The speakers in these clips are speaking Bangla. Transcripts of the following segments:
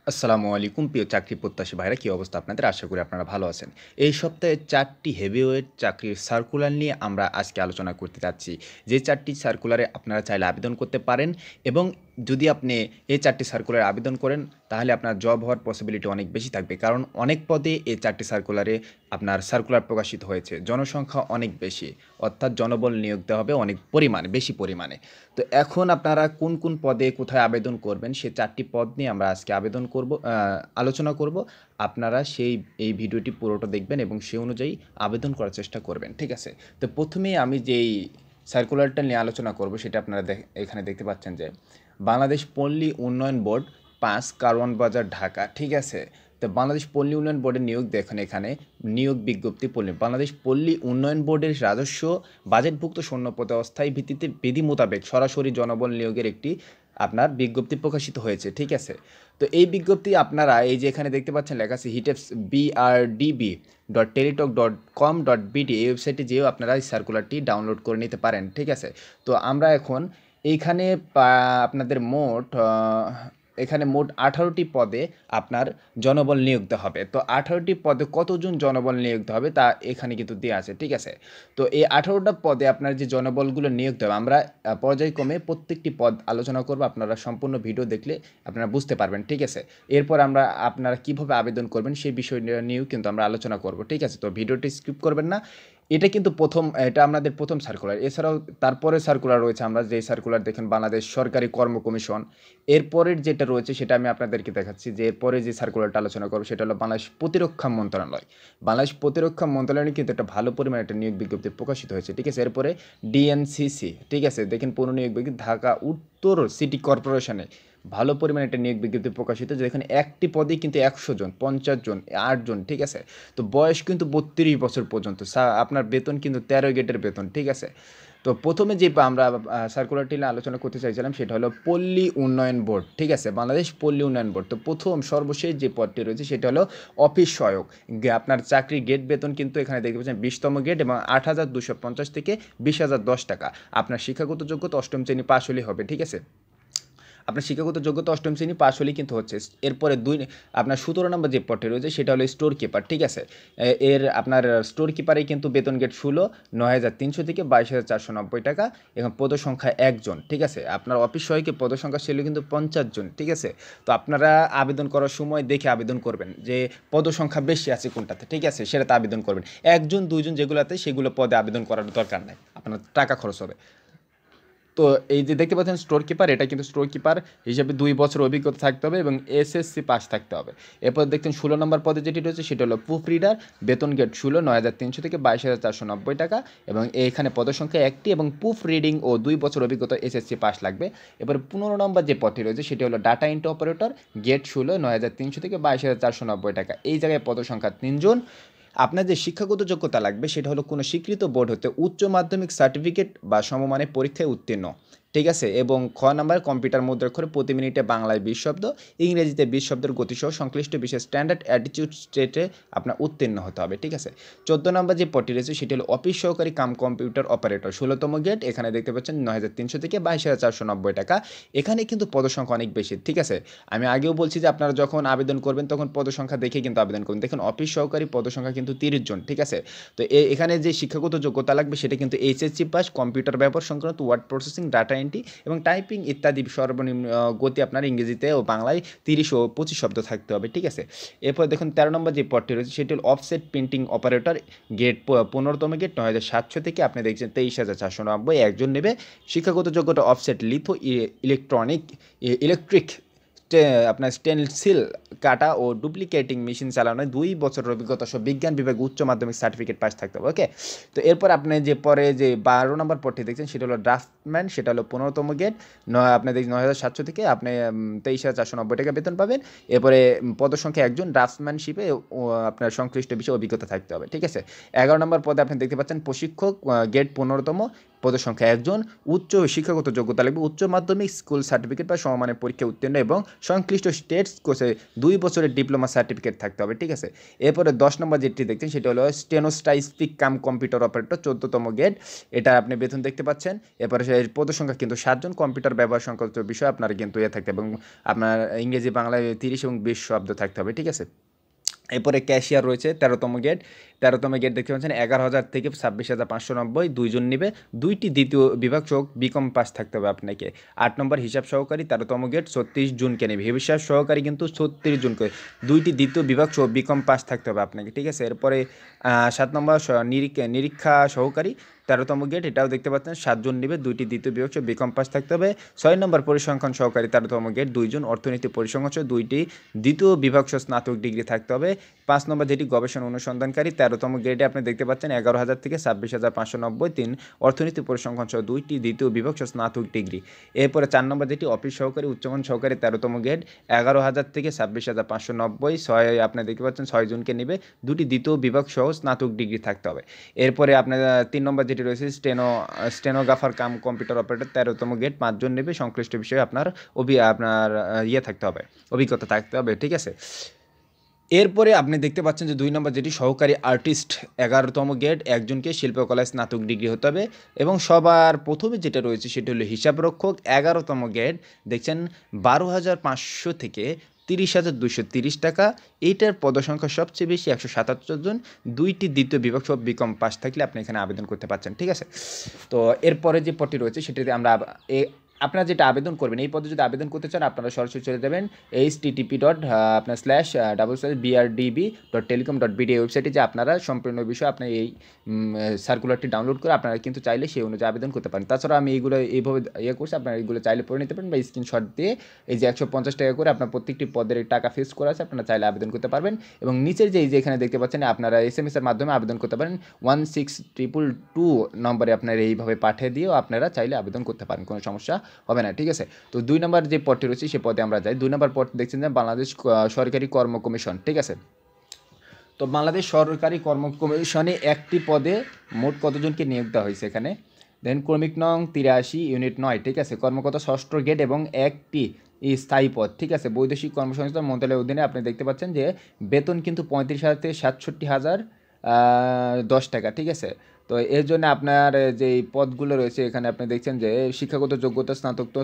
আসসালামু আলাইকুম প্রিয় চাকরি প্রত্যাশী ভাইরা, কী অবস্থা আপনাদের? আশা করি আপনারা ভালো আছেন। এই সপ্তাহে ৪টি হেভিওয়েট চাকরির সার্কুলার নিয়ে আমরা আজকে আলোচনা করতে যাচ্ছি। যে ৪টি সার্কুলারে আপনারা চাইলে আবেদন করতে পারেন এবং যদি আপনি এই ৪টি সার্কুলারে আবেদন করেন তাহলে আপনার জব হওয়ার পসিবিলিটি অনেক বেশি থাকবে। কারণ অনেক পদে এই ৪টি সার্কুলারে আপনার সার্কুলার প্রকাশিত হয়েছে। জনসংখ্যা অনেক বেশি, অর্থাৎ জনবল নিয়োগ দেওয়া হবে অনেক পরিমাণে, বেশি পরিমাণে। তো এখন আপনারা কোন কোন পদে কোথায় আবেদন করবেন সে ৪টি পদ নিয়ে আমরা আজকে আলোচনা করব। আপনারা এই ভিডিওটি পুরোটা দেখবেন এবং সেই অনুযায়ী আবেদন করার চেষ্টা করবেন, ঠিক আছে? তো প্রথমেই আমি যেই সার্কুলারটা নিয়ে আলোচনা করব সেটা আপনারা এখানে দেখতে পাচ্ছেন যে বাংলাদেশ পল্লী উন্নয়ন বোর্ড ৫ কারওয়ান বাজার, ঢাকা, ঠিক আছে? তো বাংলাদেশ পল্লী উন্নয়ন বোর্ডের নিয়োগ দেখেন, এখানে নিয়োগ বিজ্ঞপ্তি বাংলাদেশ পল্লী উন্নয়ন বোর্ডের রাজস্ব বাজেটভুক্ত শূন্যপদে অস্থায়ী ভিত্তিতে বিধি মোতাবেক সরাসরি জনবল নিয়োগের একটি আপনার বিজ্ঞপ্তি প্রকাশিত হয়েছে, ঠিক আছে? তো এই বিজ্ঞপ্তি আপনারা এই যে এখানে দেখতে পাচ্ছেন লেখা আছে হিটেপস brdb.teletalk.com.bd, এই ওয়েবসাইটে যেও আপনারা এই সার্কুলারটি ডাউনলোড করে নিতে পারেন, ঠিক আছে? তো আমরা এখন এইখানে আপনাদের এখানে মোট 18টি পদে আপনার জনবল নিয়োগ দেওয়া হবে। তো 18টি পদে কতজন জনবল নিয়োগ দেওয়া হবে তা এখানে কিন্তু দেওয়া আছে, ঠিক আছে? তো এই 18টা পদে আপনার যে জনবলগুলো নিয়োগ দেওয়া হবে, আমরা পর্যায়ক্রমে প্রত্যেকটি পদ আলোচনা করব। আপনারা সম্পূর্ণ ভিডিও দেখলে আপনারা বুঝতে পারবেন, ঠিক আছে? এরপর আপনারা কীভাবে আবেদন করবেন সেই বিষয় নিয়েও কিন্তু আমরা আলোচনা করব, ঠিক আছে? তো ভিডিওটি স্কিপ করবেন না। এটা কিন্তু এটা আমাদের প্রথম সার্কুলার। এছাড়াও তারপরে সার্কুলার রয়েছে, আমরা যেই সার্কুলার দেখেন বাংলাদেশ সরকারি কর্ম কমিশন। এরপরের যেটা রয়েছে সেটা আমি আপনাদেরকে দেখাচ্ছি, যে এরপরে যে সার্কুলারটা আলোচনা করব সেটা হলো বাংলাদেশ প্রতিরক্ষা মন্ত্রণালয়। বাংলাদেশ প্রতিরক্ষা মন্ত্রণালয়ে কিন্তু একটা ভালো পরিমাণে একটা নিয়োগ বিজ্ঞপ্তি প্রকাশিত হয়েছে, ঠিক আছে? এরপরে ডিএনসিসি, ঠিক আছে? দেখেন পুরো নিয়োগ বিজ্ঞপ্তি ঢাকা উত্তর সিটি কর্পোরেশনে ভালো পরিমাণে একটা নিয়োগ বিজ্ঞপ্তি প্রকাশিত, যেখানে একটি পদেই কিন্তু 100 জন, 50 জন, 8 জন, ঠিক আছে? তো বয়স কিন্তু 32 বছর পর্যন্ত। আপনার বেতন কিন্তু 13 গ্রেডের বেতন, ঠিক আছে? তো প্রথমে যে আমরা সার্কুলারটি নিয়ে আলোচনা করতে চাইছিলাম সেটা হলো পল্লী উন্নয়ন বোর্ড, ঠিক আছে? বাংলাদেশ পল্লী উন্নয়ন বোর্ড। তো সর্বশেষ যে পদটি রয়েছে সেটা হলো অফিস সহায়ক। আপনার চাকরির গ্রেড বেতন কিন্তু এখানে দেখতে পাচ্ছেন 20তম গ্রেড এবং 8,250 থেকে 20,010 টাকা। আপনার শিক্ষাগত যোগ্যতা অষ্টম শ্রেণী পাশ হলেই হবে, ঠিক আছে? আপনার শিক্ষাগত যোগ্যতা অষ্টম শ্রেণী পাশ হলেই কিন্তু হচ্ছে। এরপরে আপনার 17 নম্বর যে পদটি রয়েছে সেটা হলো স্টোর কিপার, ঠিক আছে? আপনার স্টোর কিপারে কিন্তু বেতন গেট 9,300 থেকে 22,490 টাকা এবং পদসংখ্যা 1 জন, ঠিক আছে? আপনার অফিস সহায়কের পদসংখ্যা ছিল কিন্তু 50 জন, ঠিক আছে? তো আপনারা আবেদন করার সময় দেখে আবেদন করবেন যে পদসংখ্যা বেশি আছে কোনটাতে, ঠিক আছে? সেটাতে আবেদন করবেন। 1 জন 2 জন যেগুলোতে সেগুলো পদে আবেদন করার দরকার নাই, আপনার টাকা খরচ হবে। তো এই যে দেখতে পাচ্ছেন স্টোর কিপার, এটা কিন্তু স্টোর কিপার হিসেবে 2 বছর অভিজ্ঞতা থাকতে হবে এবং এসএসসি পাস থাকতে হবে। এরপর দেখছেন 16 নম্বর পদে যেটি রয়েছে সেটা হলো প্রুফ রিডার, বেতন গেট 9,300 থেকে 22,490 টাকা এবং এখানে পদসংখ্যা 1টি এবং প্রুফ রিডিং ও 2 বছর অভিজ্ঞতা এসএসসি পাস লাগবে। এবার 15 নম্বর যে পদটি রয়েছে সেটি হলো ডাটা এন্ট্রি অপারেটর, গেট 9,300 থেকে 22,490 টাকা। এই জায়গায় পদসংখ্যা 3 জন। আপনার যে শিক্ষাগত যোগ্যতা লাগবে সেটা হলো কোনো স্বীকৃত বোর্ড হতে উচ্চ মাধ্যমিক সার্টিফিকেট বা সমমানের পরীক্ষায় উত্তীর্ণ, ঠিক আছে? এবং নাম্বার কম্পিউটার মুদ্রাক্ষরে প্রতি মিনিটে বাংলায় 20 শব্দ, ইংরেজিতে 20 শব্দের গতিসহ সংশ্লিষ্ট বিশেষ স্ট্যান্ডার্ড অ্যাটিটিউড স্টেটে আপনার উত্তীর্ণ হতে হবে, ঠিক আছে? 14 নম্বর যে পদটি রয়েছে সেটি হলো অফিস সহকারী কাম কম্পিউটার অপারেটর, 16তম গেট। এখানে দেখতে পাচ্ছেন 9,300 থেকে 22,490 টাকা। এখানে কিন্তু পদসংখ্যা অনেক বেশি, ঠিক আছে? আমি আগেও বলছি যে আপনারা যখন আবেদন করবেন তখন পদসংখ্যা দেখে কিন্তু আবেদন করুন। দেখুন অফিস সহকারী পদসংখ্যা কিন্তু 30 জন, ঠিক আছে? তো এখানে যে শিক্ষাগত যোগ্যতা লাগবে সেটা কিন্তু এইচএসসি পাস, কম্পিউটার ব্যবহার সংক্রান্ত ওয়ার্ড প্রসেসিং, ডাটা এন্ট্রি এবং টাইপিং ইত্যাদি সর্বনিম্ন গতি আপনার ইংরেজিতে ও বাংলায় 30 ও 25 শব্দ থাকতে হবে, ঠিক আছে? এরপর দেখুন 13 নম্বর যে পদটি রয়েছে সেটি হল অফসেট প্রিন্টিং অপারেটর, গেট 15তম গেট, 9,700 থেকে আপনি দেখছেন 23,490 একজন নেবে। শিক্ষাগত যোগ্যতা অফসেট লিথো ইলেকট্রিক আপনার স্টেনসিল কাটা ও ডুপ্লিকেটিং মেশিন চালানোয় 2 বছরের অভিজ্ঞতা সহ বিজ্ঞান বিভাগে উচ্চ মাধ্যমিক সার্টিফিকেট পাস থাকতে হবে, ওকে? তো এরপর আপনি যে পরে যে 12 নম্বর পদটি দেখছেন সেটা হলো ড্রাফটম্যান, সেটা হলো 15তম গেট, আপনি দেখছেন 9,700 থেকে আপনি 23,490 টাকা বেতন পাবেন। এরপরে পদসংখ্যা 1 জন, ড্রাফটম্যানশিপে আপনার সংশ্লিষ্ট বিষয়ে অভিজ্ঞতা থাকতে হবে, ঠিক আছে? 11 নম্বর পদে আপনি দেখতে পাচ্ছেন প্রশিক্ষক, গেট 15তম, পদের সংখ্যা একজন, উচ্চ শিক্ষাগত যোগ্যতা লাগবে উচ্চ মাধ্যমিক স্কুল সার্টিফিকেট বা সমমানের পরীক্ষা উত্তীর্ণ এবং সংশ্লিষ্ট স্টেটস কোর্সে 2 বছরের ডিপ্লোমা সার্টিফিকেট থাকতে হবে, ঠিক আছে। এরপরে 10 নম্বর যেটি দেখছেন সেটা হলো স্টেনোস্টাইস্টিক কাম কম্পিউটার অপারেটর 14তম গ্রেড, এটা আপনি বেতন দেখতে পাচ্ছেন। এরপরে সেই পদের সংখ্যা কিন্তু 7 জন, কম্পিউটার ব্যবহার সংক্রান্ত বিষয় আপনার কিন্তু থাকতে হবে এবং আপনার ইংরেজি বাংলায় 30 এবং 20 শব্দ থাকতে হবে, ঠিক আছে। এরপরে ক্যাশিয়ার রয়েছে 13তম গ্রেড, 13তম গ্রেড দেখতে পাচ্ছেন 11,000 থেকে 26,590, 2 জন নিবে, 2টি দ্বিতীয় বিভাগ সহ বিকম পাস থাকতে হবে আপনাকে। 8 নম্বর হিসাব সহকারী 13তম গ্রেড 36 জনকে নেবে, হিসাব সহকারী কিন্তু 36 জনকে, 2টি দ্বিতীয় বিভাগ সহ বিকম পাস থাকতে হবে আপনাকে, ঠিক আছে। এরপরে 7 নম্বর নিরীক্ষা সহকারী 13তম গ্রেড, এটাও দেখতে পাচ্ছেন 7 জন নেবে, 2টি দ্বিতীয় বিভাগ সহ বিকম পাস থাকতে হবে। 6 নম্বর পরিসংখ্যান সহকারী 13তম গ্রেড 2 জন, অর্থনীতি পরিসংখ্যান সহ 2টি দ্বিতীয় বিভাগ সহ স্নাতক ডিগ্রি থাকতে হবে। 5 নম্বর যেটি গবেষণা অনুসন্ধানকারী 13তম গ্রেডে আপনি দেখতে পাচ্ছেন 11,000 থেকে 26,590, 3 অর্থনীতি পরিসংখ্যান সহ 2টি দ্বিতীয় বিভাগ সহ স্নাতক ডিগ্রি। এরপরে 4 নম্বর যেটি অফিস সহকারী উচ্চমান সহকারী 13তম গ্রেড 11,000 থেকে 26,590, 6 আপনি দেখতে পাচ্ছেন 6 জনকে নেবে, 2টি দ্বিতীয় বিভাগ সহ স্নাতক ডিগ্রি থাকতে হবে। এরপরে আপনার 3 নম্বর যেটি রয়েছে স্টেনোগ্রাফার কাম কম্পিউটার অপারেটর 13তম গ্রেড 5 জন নেবে, সংশ্লিষ্ট বিষয়ে আপনার থাকতে হবে, অভিজ্ঞতা থাকতে হবে, ঠিক আছে। এরপরে আপনি দেখতে পাচ্ছেন যে 2 নম্বর যেটি সহকারী আর্টিস্ট 11তম গ্রেড, একজনকে শিল্পকলায় স্নাতক ডিগ্রি হতে হবে এবং সবার প্রথমে যেটা রয়েছে সেটা হলো হিসাবরক্ষক 11তম গ্রেড, দেখছেন 12,500 থেকে 30,230 টাকা, এইটার পদসংখ্যা সবচেয়ে বেশি 177 জন, 2টি দ্বিতীয় বিভাগ সব বিকম পাস থাকলে আপনি এখানে আবেদন করতে পারছেন, ঠিক আছে। তো এরপরে যে পদটি রয়েছে সেটাতে আমরা আপনারা যেটা আবেদন করবেন, এই পদে যদি আবেদন করতে চান আপনারা সরাসরি চলে যাবেন http://brdb.telecom.bd ওয়েবসাইটে, যে আপনারা সম্পূর্ণ বিষয় আপনার এই সার্কুলারটি ডাউনলোড করে আপনারা কিন্তু চাইলে সেই অনুযায়ী আবেদন করতে পারেন। তাছাড়া আমি এইগুলো এইভাবে করছি, আপনারা এইগুলো চাইলে পড়ে নিতে পারেন বা স্ক্রিনশট দিয়ে এই যে 150 টাকা করে আপনার প্রত্যেকটি পদের টাকা ফিক্স করা আছে, আপনারা চাইলে আবেদন করতে পারবেন। এবং নিচের যে এখানে দেখতে পাচ্ছেন আপনারা SMS এর মাধ্যমে আবেদন করতে পারেন, 16222 নম্বরে আপনারা এইভাবে পাঠিয়ে দিয়েও আপনারা চাইলে আবেদন করতে পারেন, কোনো সমস্যা হবে না, ঠিক আছে। তো 2 নম্বর যে পদটি রয়েছে সেই পদে আমরা যাই। 2 নম্বর পদ দেখছেন যে বাংলাদেশ সরকারি কর্ম কমিশন, ঠিক আছে। তো বাংলাদেশ সরকারি কর্ম কমিশনে একটি পদে মোট কতজনকে নিয়োগ দেওয়া হয়েছে এখানে, দেন ক্রমিক নং 83 ইউনিট 9, ঠিক আছে। কর্মকর্তা 6ষ্ঠ গ্রেড এবং একটি স্থায়ী পদ, ঠিক আছে। বৈদেশিক কর্মসংস্থান মন্ত্রণালয়ের অধীনে আপনি দেখতে পাচ্ছেন যে বেতন কিন্তু 35,000 থেকে 67,010 টাকা, ঠিক আছে। তো এর জন্য আপনার যে পদগুলো রয়েছে এখানে আপনি দেখছেন যে শিক্ষাগত যোগ্যতা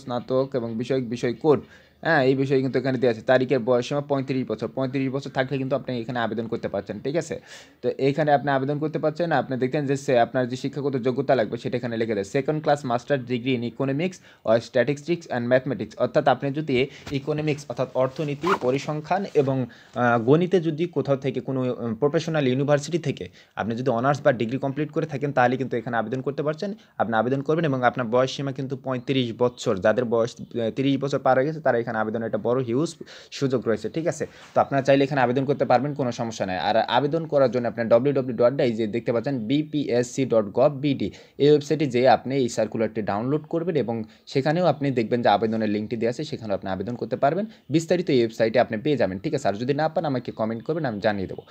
স্নাতক এবং বিষয় কোড, হ্যাঁ, এই বিষয়ে কিন্তু এখানে দেওয়া আছে। তারিখের বয়সসীমা 35 বছর থাকলে কিন্তু আপনি এখানে আবেদন করতে পারছেন, ঠিক আছে। তো এইখানে আপনি আবেদন করতে পারছেন, আপনি দেখতেন যে আপনার যে শিক্ষাগত যোগ্যতা লাগবে সেটা এখানে লিখে দেয়, 2nd class master degree in economics or statistics and mathematics, অর্থাৎ আপনি যদি ইকোনমিক্স অর্থাৎ অর্থনীতি পরিসংখ্যান এবং গণিতে যদি কোথাও থেকে কোনো প্রফেশনাল ইউনিভার্সিটি থেকে আপনি যদি অনার্স বা ডিগ্রি কমপ্লিট করে থাকেন তাহলে কিন্তু এখানে আবেদন করতে পারছেন, আপনি আবেদন করবেন এবং আপনার বয়স সীমা কিন্তু 35 বছর, যাদের বয়স 30 বছর পার হয়ে গেছে তারা এখানে আবেদনের একটা বড় হিউজ সুযোগ রয়েছে, ঠিক আছে। তো আপনারা চাইলে এখানে আবেদন করতে পারবেন, কোনো সমস্যা নেই। আর আবেদন করার জন্য আপনার www. এই যে দেখতে পাচ্ছেন bpsc.gov.bd এই ওয়েবসাইটে যেয়ে আপনি এই সার্কুলারটি ডাউনলোড করবেন এবং সেখানেও আপনি দেখবেন যে আবেদনের লিঙ্কটি দেওয়া আছে, সেখানে আপনি আবেদন করতে পারবেন, বিস্তারিত এই ওয়েবসাইটে আপনি পেয়ে যাবেন, ঠিক আছে। আর যদি না পান আমাকে কমেন্ট করবেন, আমি জানিয়ে দেবো।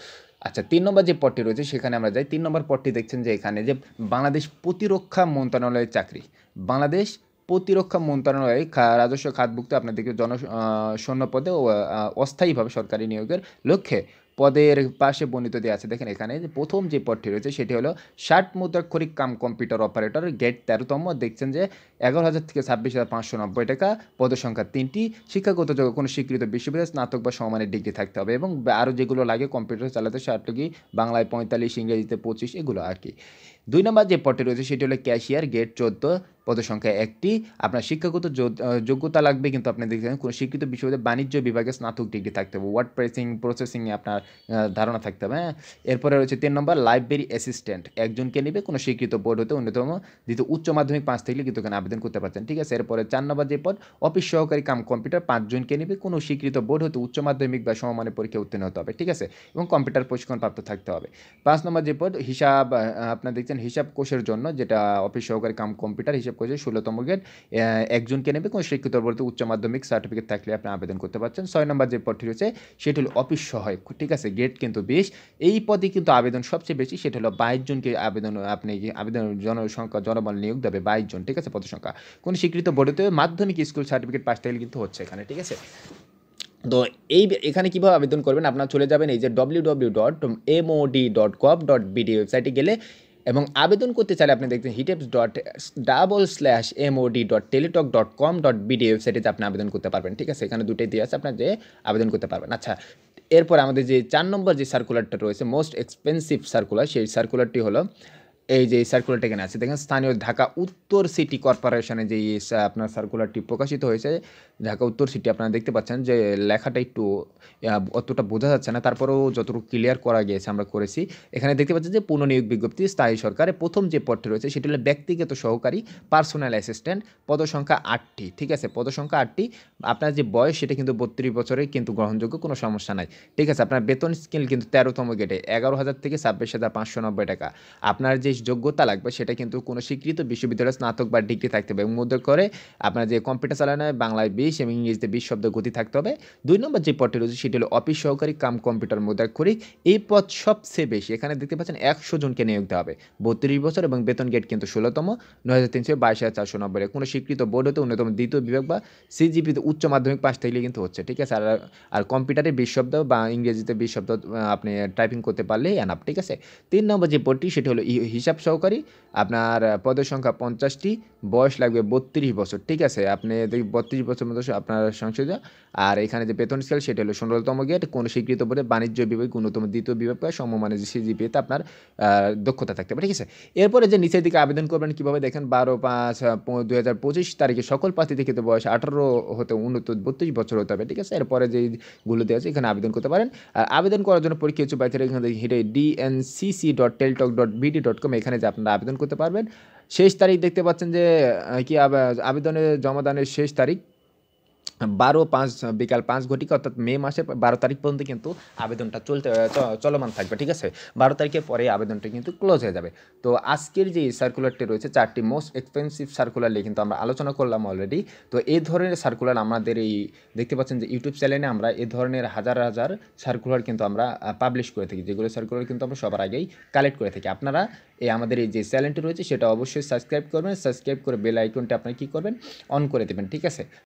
আচ্ছা, 3 নম্বর যে পদটি রয়েছে সেখানে আমরা যাই। 3 নম্বর পদটি দেখছেন যে এখানে যে বাংলাদেশ প্রতিরক্ষা মন্ত্রণালয়ের চাকরি, বাংলাদেশ প্রতিরক্ষা মন্ত্রণালয়ে রাজস্ব খাতভুক্ত আপনার দেখবে সৈন্য পদে অস্থায়ীভাবে সরকারি নিয়োগের লক্ষ্যে পদের পাশে বর্ণিত দেওয়া আছে। দেখেন এখানে যে প্রথম যে পদটি রয়েছে সেটি হলো 60 মুদ্রাক্ষরিক কাম কম্পিউটার অপারেটর গ্রেড 13তম, দেখছেন যে 11,000 থেকে 26,590 টাকা, পদের সংখ্যা 3টি, শিক্ষাগত যোগ্য কোনো স্বীকৃত বিশ্ববিদ্যালয় স্নাতক বা সমমানের ডিগ্রি থাকতে হবে এবং আরও যেগুলো লাগে কম্পিউটার চালাতে 60 বাংলায় 45, ইংরেজিতে 25, এগুলো আর কি। 2 নম্বর যে পদটি রয়েছে সেটি হলো ক্যাশিয়ার গ্রেড 14, পদের সংখ্যা 1টি, আপনার শিক্ষাগত যোগ্যতা লাগবে কিন্তু আপনি দেখছেন কোনো স্বীকৃত বিশ্ববিদ্যালয় বাণিজ্য বিভাগে স্নাতক ডিগ্রি থাকতে হবে, ওয়ার্ড প্রসেসিংয়ে আপনার ধারণা থাকতে হবে, হ্যাঁ। এরপরে রয়েছে 3 নম্বর লাইব্রেরি অ্যাসিস্ট্যান্ট, একজনকে নেবে, কোনো স্বীকৃত বোর্ড হতে অন্যতম দ্বিতীয় উচ্চ মাধ্যমিক 5 থেকে কিন্তু এখানে আবেদন করতে পারছেন, ঠিক আছে। এরপরে 4 নম্বর যে পদ অফিস সহকারী কাম কম্পিউটার 5 জনকে নেবে, কোনো স্বীকৃত বোর্ড হতে উচ্চ মাধ্যমিক বা সমমানের পরীক্ষা উত্তীর্ণ হতে হবে, ঠিক আছে, এবং কম্পিউটার প্রশিক্ষণপ্রাপ্ত থাকতে হবে। 5 নম্বর যে পদ হিসাব, আপনার দেখছেন দেখছেন হিসাব কোষের জন্য, যেটা অফিস সহকারী কাম কম্পিউটার হিসাব কোষের 16তম গ্রেড, একজনকে নেবে। কোনো শিক্ষিত বলতে উচ্চ মাধ্যমিক সার্টিফিকেট থাকলে আপনি আবেদন করতে পারছেন। 6 নম্বর যে পদটি রয়েছে সেটি হলো অফিস সহায়ক, ঠিক আছে, গ্রেড কিন্তু 20। এই পদে কিন্তু আবেদন সবচেয়ে বেশি, সেটা হলো 22 জনকে আপনি আবেদন জনসংখ্যা জনবল নিয়োগ দেবে 22 জন, ঠিক আছে, পদ সংখ্যা। কোনো স্বীকৃত বোর্ডেতে মাধ্যমিক স্কুল সার্টিফিকেট পাস থাকলে কিন্তু হচ্ছে এখানে, ঠিক আছে। তো এখানে কীভাবে আবেদন করবেন, আপনারা চলে যাবেন এই যে www.mod.gov.bd ওয়েবসাইটে গেলে, এবং আবেদন করতে চাইলে আপনি দেখবেন hiteps.mod.teletalk.com.bd ওয়েবসাইটে আপনি আবেদন করতে পারবেন, ঠিক আছে। এখানে দুটোই দিয়ে আছে, আপনার যে আবেদন করতে পারবেন। আচ্ছা, এরপর আমাদের যে 4 নম্বর যে সার্কুলারটা রয়েছে, মোস্ট এক্সপেন্সিভ সার্কুলার, সেই সার্কুলারটি হলো এই যে সার্কুলারটা এখানে আছে দেখেন, স্থানীয় ঢাকা উত্তর সিটি কর্পোরেশনে যে আপনার সার্কুলারটি প্রকাশিত হয়েছে, ঢাকা উত্তর সিটি, আপনারা দেখতে পাচ্ছেন যে লেখাটা একটু অতটা বোঝা যাচ্ছে না, তারপরেও যতটুকু ক্লিয়ার করা গিয়েছে আমরা করেছি। এখানে দেখতে পাচ্ছেন যে পুনঃনিয়োগ বিজ্ঞপ্তি, স্থায়ী সরকারের প্রথম যে পদটি রয়েছে সেটি হলো ব্যক্তিগত সহকারী পার্সোনাল অ্যাসিস্ট্যান্ট, পদসংখ্যা 8টি, ঠিক আছে, পদসংখ্যা 8টি। আপনার যে বয়স সেটা কিন্তু 32 বছরের কিন্তু গ্রহণযোগ্য, কোনো সমস্যা নাই, ঠিক আছে। আপনার বেতন স্কেল কিন্তু 13তম গ্রেডে 11,000 থেকে 26,590 টাকা। আপনার যে যোগ্যতা লাগবে সেটা কিন্তু কোনো স্বীকৃত বিশ্ববিদ্যালয়ের স্নাতক বা ডিগ্রি থাকতে হবে, এবং মধ্যে করে আপনার যে কম্পিউটার চালানো বাংলায় 20 এবং ইংরেজিতে 20 শব্দ গতি থাকতে হবে। 2 নম্বর যে পদটি রয়েছে সেটি হলো অফিস সহকারী কাম কম্পিউটার মুদ্রাক্ষরিক। এই পদ সবচেয়ে বেশি, এখানে দেখতে পাচ্ছেন 100 জনকে নিয়োগ দেওয়া হবে, 32 বছর, এবং বেতন গ্রেড কিন্তু 16তম, 9,300, 22,490। কোনো স্বীকৃত বোর্ড হতে অন্যতম দ্বিতীয় বিভাগ বা সিজিপিতে উচ্চ মাধ্যমিক পাশ থাকলে কিন্তু হচ্ছে, ঠিক আছে। আর কম্পিউটারে 20 শব্দ বা ইংরেজিতে 20 শব্দ আপনি টাইপিং করতে পারলেই এনাফ, ঠিক আছে। 3 নম্বর যে পদটি সেটি হলো হিসাব সহকারী, আপনার পদের সংখ্যা 50টি, বয়স লাগবে 32 বছর, ঠিক আছে। আপনি 32 বছর মতো আপনার সংসদীয়। আর এখানে যে বেতন স্কেল সেটা হলো 16তম গ্রেড, কোনো স্বীকৃত বোর্ডে বাণিজ্য বিভাগ অন্যতম দ্বিতীয় বিভাগ বা সমমানের যে সিজিপিএতে আপনার দক্ষতা থাকতে হবে, ঠিক আছে। এরপরে যে নিচের দিকে আবেদন করবেন কীভাবে দেখেন, 12/5/2025 তারিখে সকল প্রার্থীদের ক্ষেত্রে বয়স 18 হতে 32 বছর হতে হবে, ঠিক আছে। এরপরে যেগুলো দেওয়া আছে এখানে আবেদন করতে পারেন। আর আবেদন করার জন্য পরীক্ষা ইচ্ছুক প্রার্থীরা এখানে হিটে dncc.teltalk.bd.com এখানে যে আপনারা আবেদন করতে পারবেন। শেষ তারিখ দেখতে পাচ্ছেন যে আবেদনের জমাদানের শেষ তারিখ 12/5 বিকাল 5 ঘটিকা, অর্থাৎ মে মাসের 12 তারিখ পর্যন্ত কিন্তু আবেদনটা চলমান থাকবে, ঠিক আছে। 12 তারিখের পরে আবেদনটা কিন্তু ক্লোজ হয়ে যাবে। তো আজকের যে সার্কুলারটি রয়েছে, 4টি মোস্ট এক্সপেন্সিভ সার্কুলার নিয়ে কিন্তু আমরা আলোচনা করলাম অলরেডি। তো এই ধরনের সার্কুলার আমাদের এই দেখতে পাচ্ছেন যে ইউটিউব চ্যানেলে আমরা এই ধরনের হাজার হাজার সার্কুলার কিন্তু আমরা পাবলিশ করে থাকি, যেগুলো সার্কুলার কিন্তু আমরা সবার আগেই কালেক্ট করে থাকি। আপনারা আমাদের এই যে চ্যানেলটি রয়েছে সেটা অবশ্যই সাবস্ক্রাইব করবেন, সাবস্ক্রাইব করে বেল আইকনটা আপনারা কী করবেন, অন করে দেবেন, ঠিক আছে।